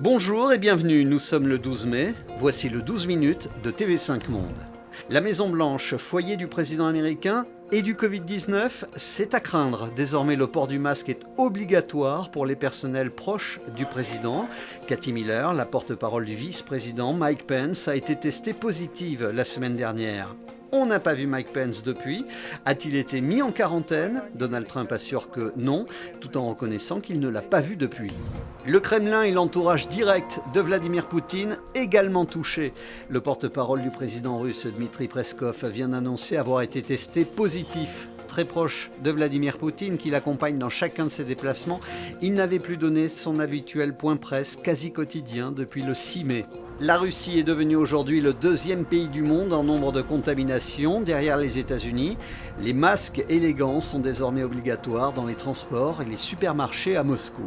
Bonjour et bienvenue, nous sommes le 12 mai, voici le 12 minutes de TV5 Monde. La Maison-Blanche, foyer du président américain et du Covid-19, c'est à craindre. Désormais, le port du masque est obligatoire pour les personnels proches du président. Cathy Miller, la porte-parole du vice-président Mike Pence, a été testée positive la semaine dernière. On n'a pas vu Mike Pence depuis. A-t-il été mis en quarantaine ? Donald Trump assure que non, tout en reconnaissant qu'il ne l'a pas vu depuis. Le Kremlin et l'entourage direct de Vladimir Poutine également touchés. Le porte-parole du président russe Dmitri Peskov vient d'annoncer avoir été testé positif. Très proche de Vladimir Poutine, qui l'accompagne dans chacun de ses déplacements, il n'avait plus donné son habituel point presse quasi quotidien depuis le 6 mai. La Russie est devenue aujourd'hui le deuxième pays du monde en nombre de contaminations, derrière les États-Unis. Les masques et les gants sont désormais obligatoires dans les transports et les supermarchés à Moscou.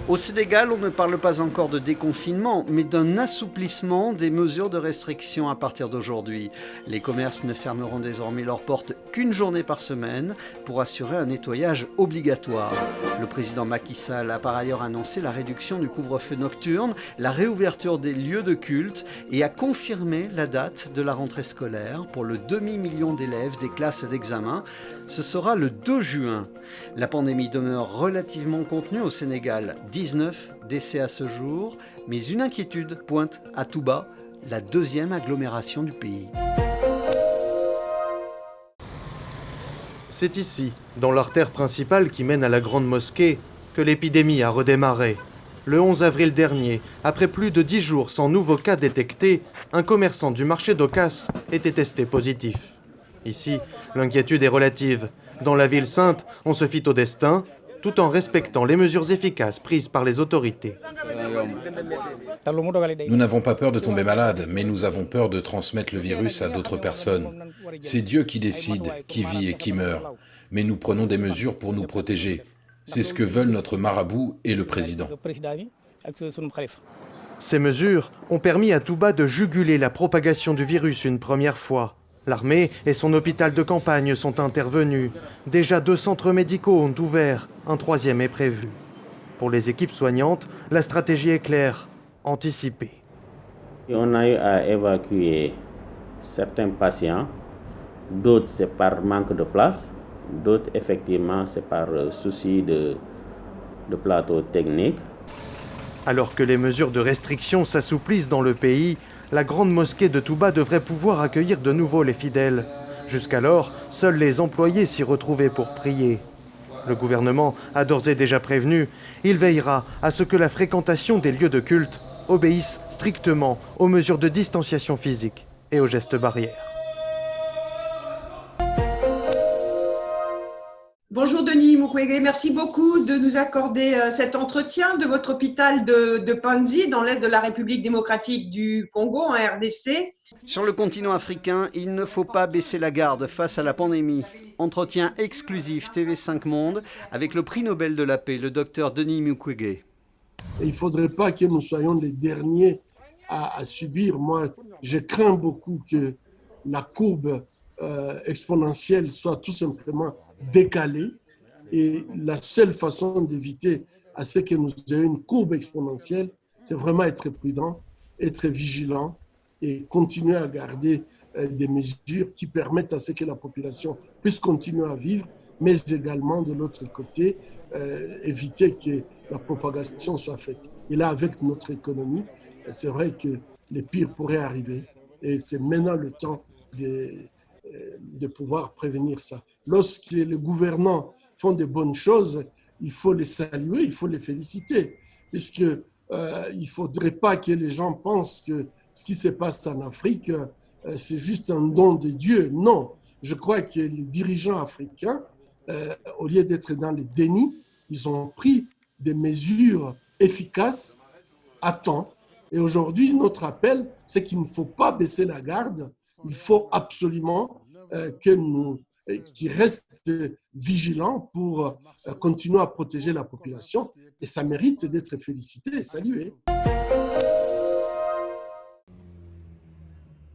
Au Sénégal, on ne parle pas encore de déconfinement, mais d'un assouplissement des mesures de restriction à partir d'aujourd'hui. Les commerces ne fermeront désormais leurs portes qu'une journée par semaine pour assurer un nettoyage obligatoire. Le président Macky Sall a par ailleurs annoncé la réduction du couvre-feu nocturne, la réouverture des lieux de culte et a confirmé la date de la rentrée scolaire pour le demi-million d'élèves des classes d'examen. Ce sera le 2 juin. La pandémie demeure relativement contenue au Sénégal. 19 décès à ce jour, mais une inquiétude pointe à Touba, la deuxième agglomération du pays. C'est ici, dans l'artère principale qui mène à la grande mosquée, que l'épidémie a redémarré. Le 11 avril dernier, après plus de 10 jours sans nouveaux cas détectés, un commerçant du marché d'Ocass était testé positif. Ici, l'inquiétude est relative. Dans la ville sainte, on se fie au destin, tout en respectant les mesures efficaces prises par les autorités. Nous n'avons pas peur de tomber malade, mais nous avons peur de transmettre le virus à d'autres personnes. C'est Dieu qui décide qui vit et qui meurt, mais nous prenons des mesures pour nous protéger. C'est ce que veulent notre marabout et le président. Ces mesures ont permis à Touba de juguler la propagation du virus une première fois. L'armée et son hôpital de campagne sont intervenus. Déjà 2 centres médicaux ont ouvert, un 3e est prévu. Pour les équipes soignantes, la stratégie est claire, anticiper. On a eu à évacuer certains patients, d'autres c'est par manque de place, d'autres effectivement c'est par souci de plateau technique. Alors que les mesures de restriction s'assouplissent dans le pays, la grande mosquée de Touba devrait pouvoir accueillir de nouveau les fidèles. Jusqu'alors, seuls les employés s'y retrouvaient pour prier. Le gouvernement a d'ores et déjà prévenu, il veillera à ce que la fréquentation des lieux de culte obéisse strictement aux mesures de distanciation physique et aux gestes barrières. Bonjour Denis Mukwege, merci beaucoup de nous accorder cet entretien de votre hôpital de Panzi dans l'est de la République démocratique du Congo en RDC. Sur le continent africain, il ne faut pas baisser la garde face à la pandémie. Entretien exclusif TV5 Monde avec le prix Nobel de la paix, le docteur Denis Mukwege. Il ne faudrait pas que nous soyons les derniers à subir. Moi, je crains beaucoup que la courbe exponentielle soit tout simplement décalée. Et la seule façon d'éviter à ce que nous ayons une courbe exponentielle, c'est vraiment être prudent, être vigilant et continuer à garder des mesures qui permettent à ce que la population puisse continuer à vivre, mais également de l'autre côté, éviter que la propagation soit faite. Et là, avec notre économie, c'est vrai que le pire pourrait arriver et c'est maintenant le temps de pouvoir prévenir ça. Lorsque les gouvernants font de bonnes choses, il faut les saluer, il faut les féliciter, puisque il ne faudrait pas que les gens pensent que ce qui se passe en Afrique, c'est juste un don de Dieu. Non, je crois que les dirigeants africains, au lieu d'être dans le déni, ils ont pris des mesures efficaces à temps. Et aujourd'hui, notre appel, c'est qu'il ne faut pas baisser la garde. Il faut absolument qu'ils restent vigilants pour continuer à protéger la population. Et ça mérite d'être félicité et salué.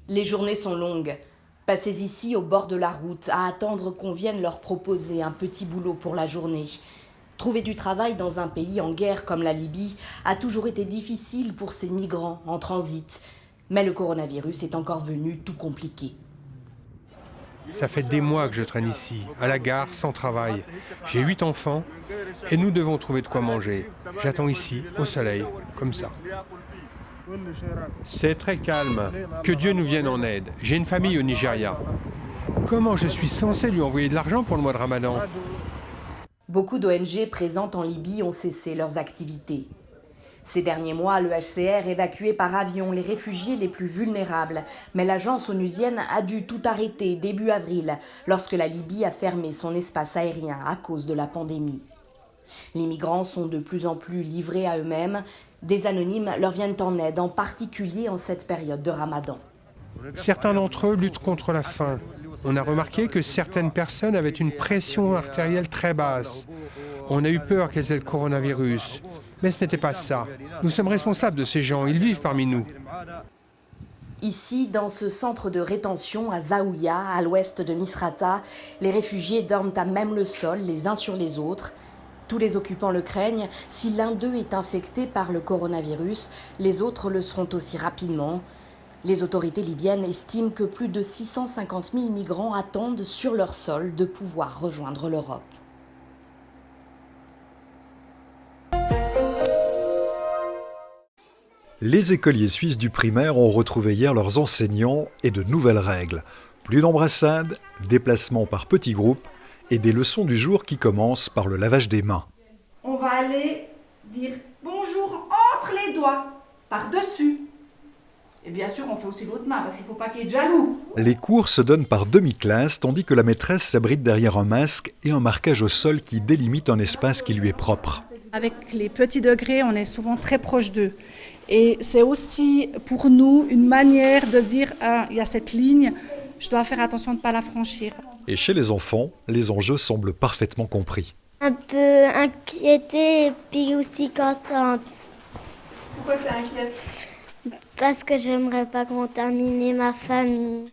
Les journées sont longues. Passez ici au bord de la route à attendre qu'on vienne leur proposer un petit boulot pour la journée. Trouver du travail dans un pays en guerre comme la Libye a toujours été difficile pour ces migrants en transit. Mais le coronavirus est encore venu tout compliquer. Ça fait des mois que je traîne ici, à la gare, sans travail. J'ai 8 enfants et nous devons trouver de quoi manger. J'attends ici, au soleil, comme ça. C'est très calme. Que Dieu nous vienne en aide. J'ai une famille au Nigeria. Comment je suis censé lui envoyer de l'argent pour le mois de Ramadan ? Beaucoup d'ONG présentes en Libye ont cessé leurs activités. Ces derniers mois, le HCR évacuait par avion les réfugiés les plus vulnérables. Mais l'agence onusienne a dû tout arrêter début avril, lorsque la Libye a fermé son espace aérien à cause de la pandémie. Les migrants sont de plus en plus livrés à eux-mêmes. Des anonymes leur viennent en aide, en particulier en cette période de Ramadan. Certains d'entre eux luttent contre la faim. On a remarqué que certaines personnes avaient une pression artérielle très basse. On a eu peur qu'elles aient le coronavirus. Mais ce n'était pas ça. Nous sommes responsables de ces gens, ils vivent parmi nous. Ici, dans ce centre de rétention à Zaouia, à l'ouest de Misrata, les réfugiés dorment à même le sol, les uns sur les autres. Tous les occupants le craignent. Si l'un d'eux est infecté par le coronavirus, les autres le seront aussi rapidement. Les autorités libyennes estiment que plus de 650 000 migrants attendent sur leur sol de pouvoir rejoindre l'Europe. Les écoliers suisses du primaire ont retrouvé hier leurs enseignants et de nouvelles règles. Plus d'embrassades, déplacements par petits groupes et des leçons du jour qui commencent par le lavage des mains. On va aller dire bonjour entre les doigts, par-dessus. Et bien sûr, on fait aussi l'autre main parce qu'il ne faut pas qu'il y ait de jaloux. Les cours se donnent par demi-classe tandis que la maîtresse s'abrite derrière un masque et un marquage au sol qui délimite un espace qui lui est propre. Avec les petits degrés, on est souvent très proche d'eux. Et c'est aussi pour nous une manière de dire il y a cette ligne, je dois faire attention de ne pas la franchir. Et chez les enfants, les enjeux semblent parfaitement compris. Un peu inquiétée et puis aussi contente. Pourquoi tu es inquiète ? Parce que j'aimerais pas contaminer ma famille.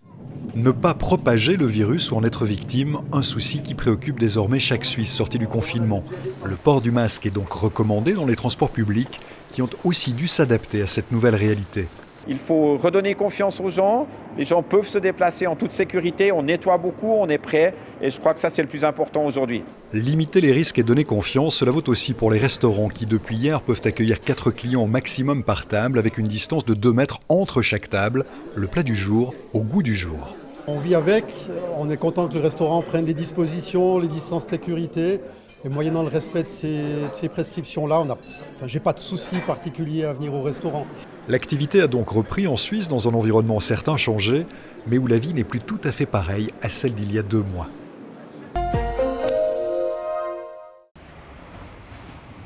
Ne pas propager le virus ou en être victime, un souci qui préoccupe désormais chaque Suisse sorti du confinement. Le port du masque est donc recommandé dans les transports publics qui ont aussi dû s'adapter à cette nouvelle réalité. Il faut redonner confiance aux gens. Les gens peuvent se déplacer en toute sécurité. On nettoie beaucoup, on est prêt. Et je crois que ça, c'est le plus important aujourd'hui. Limiter les risques et donner confiance, cela vaut aussi pour les restaurants qui, depuis hier, peuvent accueillir 4 clients au maximum par table avec une distance de 2 mètres entre chaque table. Le plat du jour au goût du jour. On vit avec. On est content que le restaurant prenne les dispositions, les distances de sécurité. Et moyennant le respect de ces prescriptions-là, j'ai pas de souci particulier à venir au restaurant. L'activité a donc repris en Suisse dans un environnement certes changé, mais où la vie n'est plus tout à fait pareille à celle d'il y a 2 mois.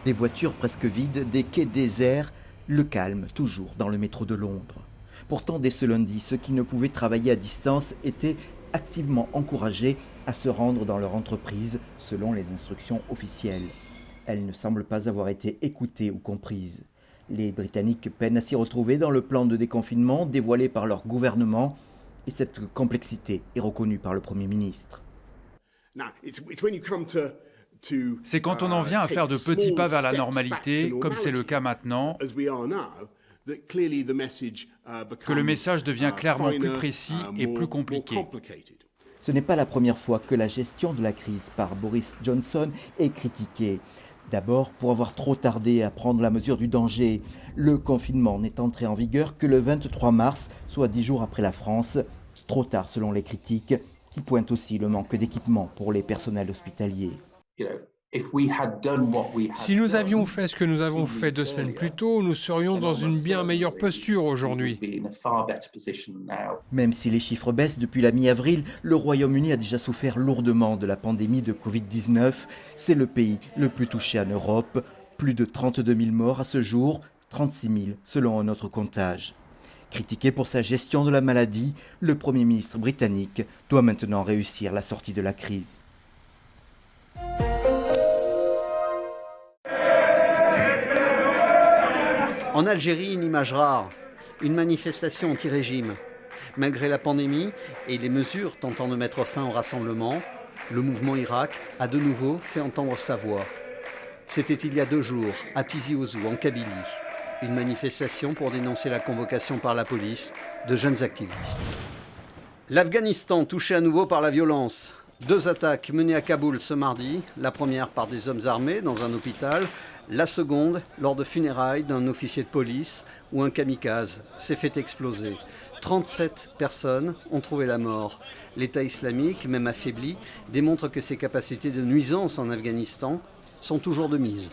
Des voitures presque vides, des quais déserts, le calme toujours dans le métro de Londres. Pourtant, dès ce lundi, ceux qui ne pouvaient travailler à distance étaient activement encouragés à se rendre dans leur entreprise selon les instructions officielles. Elles ne semblent pas avoir été écoutées ou comprises. Les Britanniques peinent à s'y retrouver dans le plan de déconfinement dévoilé par leur gouvernement et cette complexité est reconnue par le Premier ministre. C'est quand on en vient à faire de petits pas vers la normalité, comme c'est le cas maintenant, que le message devient clairement plus précis et plus compliqué. Ce n'est pas la première fois que la gestion de la crise par Boris Johnson est critiquée. D'abord pour avoir trop tardé à prendre la mesure du danger. Le confinement n'est entré en vigueur que le 23 mars, soit 10 jours après la France. Trop tard selon les critiques, qui pointent aussi le manque d'équipement pour les personnels hospitaliers. Si nous avions fait ce que nous avons fait 2 semaines plus tôt, nous serions dans une bien meilleure posture aujourd'hui. Même si les chiffres baissent depuis la mi-avril, le Royaume-Uni a déjà souffert lourdement de la pandémie de Covid-19. C'est le pays le plus touché en Europe. Plus de 32 000 morts à ce jour, 36 000 selon un autre comptage. Critiqué pour sa gestion de la maladie, le Premier ministre britannique doit maintenant réussir la sortie de la crise. En Algérie, une image rare, une manifestation anti-régime. Malgré la pandémie et les mesures tentant de mettre fin au rassemblement, le mouvement Irak a de nouveau fait entendre sa voix. C'était il y a 2 jours, à Tizi Ouzou, en Kabylie. Une manifestation pour dénoncer la convocation par la police de jeunes activistes. L'Afghanistan touché à nouveau par la violence. 2 attaques menées à Kaboul ce mardi, la première par des hommes armés dans un hôpital, la seconde lors de funérailles d'un officier de police où un kamikaze s'est fait exploser. 37 personnes ont trouvé la mort. L'État islamique, même affaibli, démontre que ses capacités de nuisance en Afghanistan sont toujours de mise.